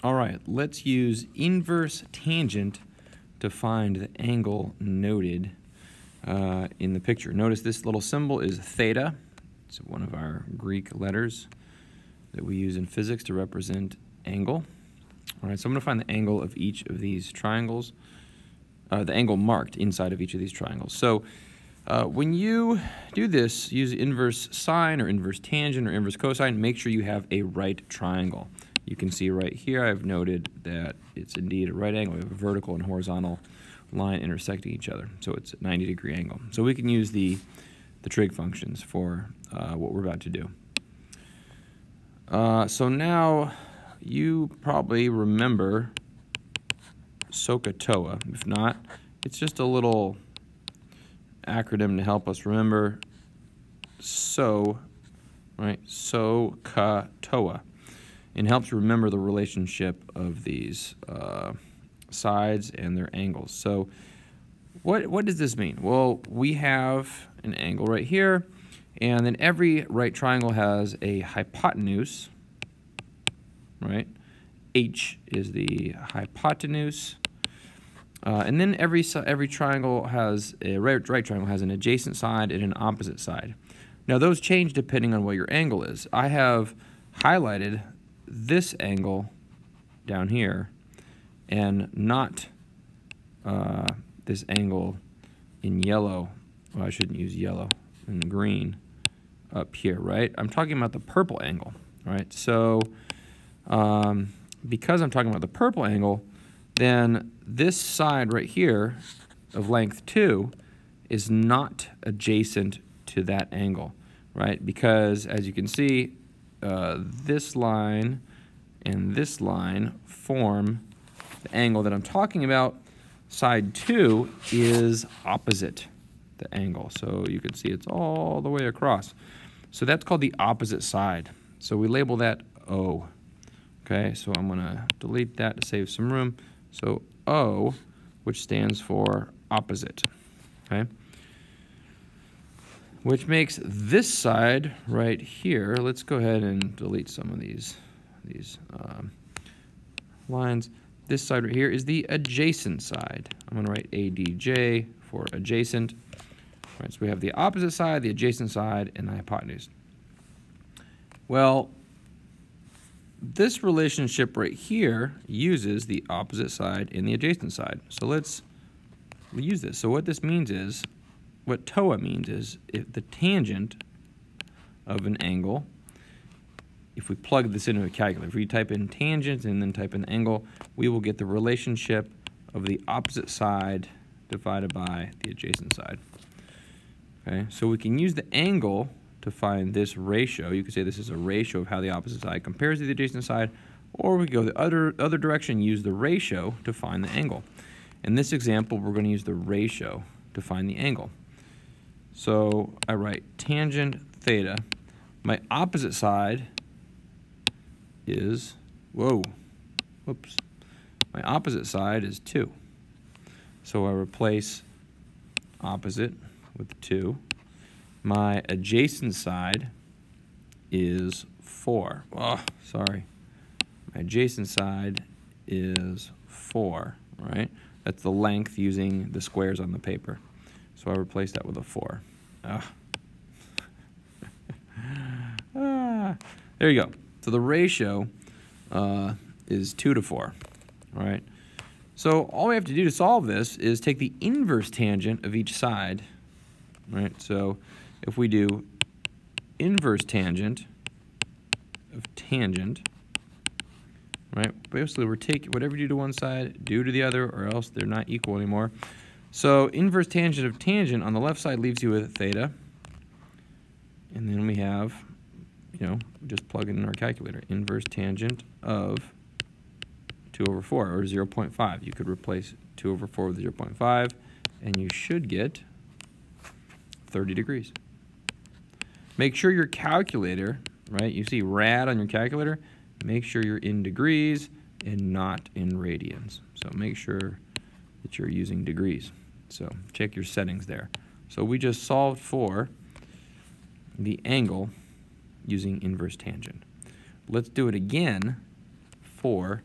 All right, let's use inverse tangent to find the angle noted in the picture. Notice this little symbol is theta. It's one of our Greek letters that we use in physics to represent angle. All right, so I'm going to find the angle of each of these triangles, the angle marked inside of each of these triangles. So when you do this, use inverse sine or inverse tangent or inverse cosine, make sure you have a right triangle. You can see right here I've noted that it's indeed a right angle. We have a vertical and horizontal line intersecting each other, so it's a 90-degree angle. So we can use the trig functions for what we're about to do. So now you probably remember SOHCAHTOA. If not, it's just a little acronym to help us remember right? SOHCAHTOA. And helps you remember the relationship of these sides and their angles. So what does this mean? Well, we have an angle right here, and then every right triangle has a hypotenuse, right? H is the hypotenuse. And then every triangle has a right triangle has an adjacent side and an opposite side. Now those change depending on what your angle is. I have highlighted this angle down here and not this angle in yellow. Well, I shouldn't use yellow, and green up here, right? I'm talking about the purple angle, right? So because I'm talking about the purple angle, then this side right here of length 2 is not adjacent to that angle, right? Because as you can see, this line and this line form the angle that I'm talking about. Side 2 is opposite the angle, so you can see it's all the way across. So that's called the opposite side. So we label that O. Okay, so I'm going to delete that to save some room. So O, which stands for opposite. Okay, which makes this side right here. Let's go ahead and delete some of these lines. This side right here is the adjacent side. I'm going to write ADJ for adjacent. All right, so we have the opposite side, the adjacent side, and the hypotenuse. Well, this relationship right here uses the opposite side and the adjacent side. So let's use this. So what this means is, what TOA means is, if the tangent of an angle, if we plug this into a calculator, if we type in tangent and then type in angle, we will get the relationship of the opposite side divided by the adjacent side. Okay, so we can use the angle to find this ratio. You could say this is a ratio of how the opposite side compares to the adjacent side, or we go the other direction, use the ratio to find the angle. In this example, we're going to use the ratio to find the angle. So I write tangent theta. My opposite side is, my opposite side is 2. So I replace opposite with 2. My adjacent side is 4. Oh, sorry. My adjacent side is 4, right? That's the length using the squares on the paper. So I replace that with a 4. There you go. So the ratio is 2 to 4, right? So all we have to do to solve this is take the inverse tangent of each side, right? So if we do inverse tangent of tangent, right? Basically, we're taking whatever you do to one side, do to the other, or else they're not equal anymore. So inverse tangent of tangent on the left side leaves you with theta. And then we have, just plug it in our calculator. Inverse tangent of 2 over 4, or 0.5. You could replace 2 over 4 with 0.5, and you should get 30 degrees. Make sure your calculator, right? You see rad on your calculator. Make sure you're in degrees and not in radians. So make sure that you're using degrees. So check your settings there. So we just solved for the angle using inverse tangent. Let's do it again for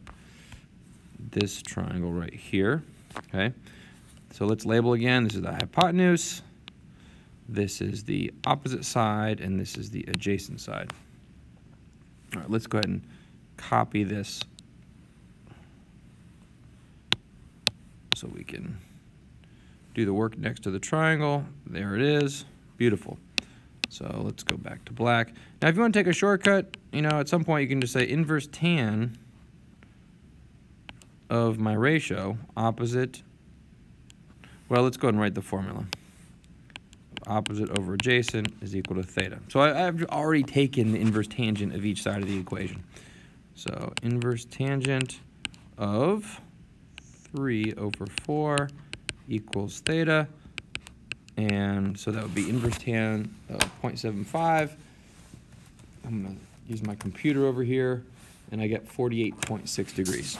this triangle right here. Okay, so let's label again. This is the hypotenuse, this is the opposite side, and this is the adjacent side. All right, let's go ahead and copy this so we can do the work next to the triangle. There it is. Beautiful. So let's go back to black. Now, if you want to take a shortcut, you know, at some point you can just say inverse tan of my ratio, opposite. Well, let's go ahead and write the formula. Opposite over adjacent is equal to theta. So I've already taken the inverse tangent of each side of the equation. So inverse tangent of 3 over 4 equals theta. And so that would be inverse tan of 0.75. I'm going to use my computer over here, and I get 48.6 degrees.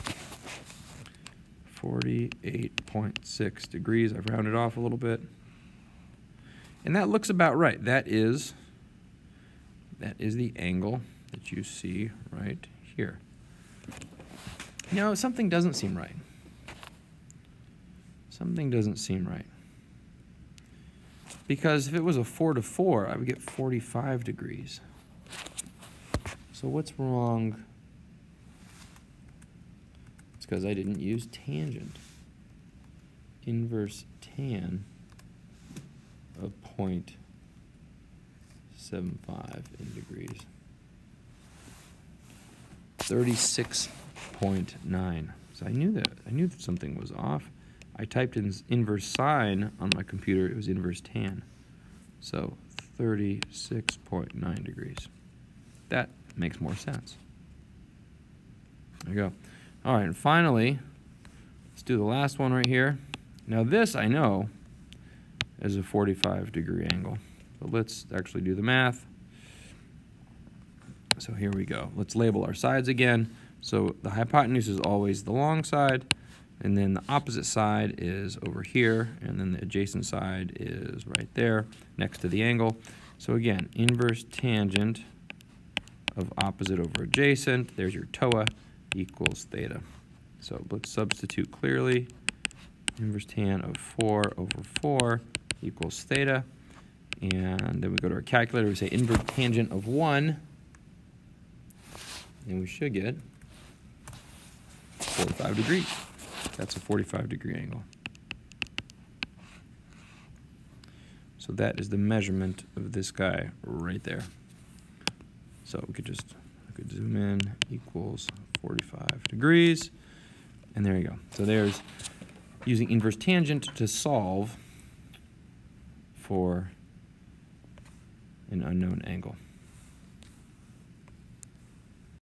48.6 degrees. I've rounded off a little bit. And that looks about right. That is the angle that you see right here. You know, something doesn't seem right. Something doesn't seem right. Because if it was a 4 to 4, I would get 45 degrees. So what's wrong? It's because I didn't use tangent. Inverse tan of 0.75 in degrees. 36.9. So I knew that something was off. I typed in inverse sine on my computer. It was inverse tan. So 36.9 degrees. That makes more sense. There you go. All right, and finally, let's do the last one right here. Now this I know is a 45-degree angle. But let's actually do the math. So here we go. Let's label our sides again. So the hypotenuse is always the long side, and then the opposite side is over here, and then the adjacent side is right there next to the angle. So again, inverse tangent of opposite over adjacent, there's your TOA, equals theta. So let's substitute clearly. Inverse tan of 4 over 4 equals theta. And then we go to our calculator, we say inverse tangent of 1, and we should get 45 degrees. That's a 45-degree angle. So that is the measurement of this guy right there. So we could zoom in, equals 45 degrees. And there you go. So there's using inverse tangent to solve for an unknown angle.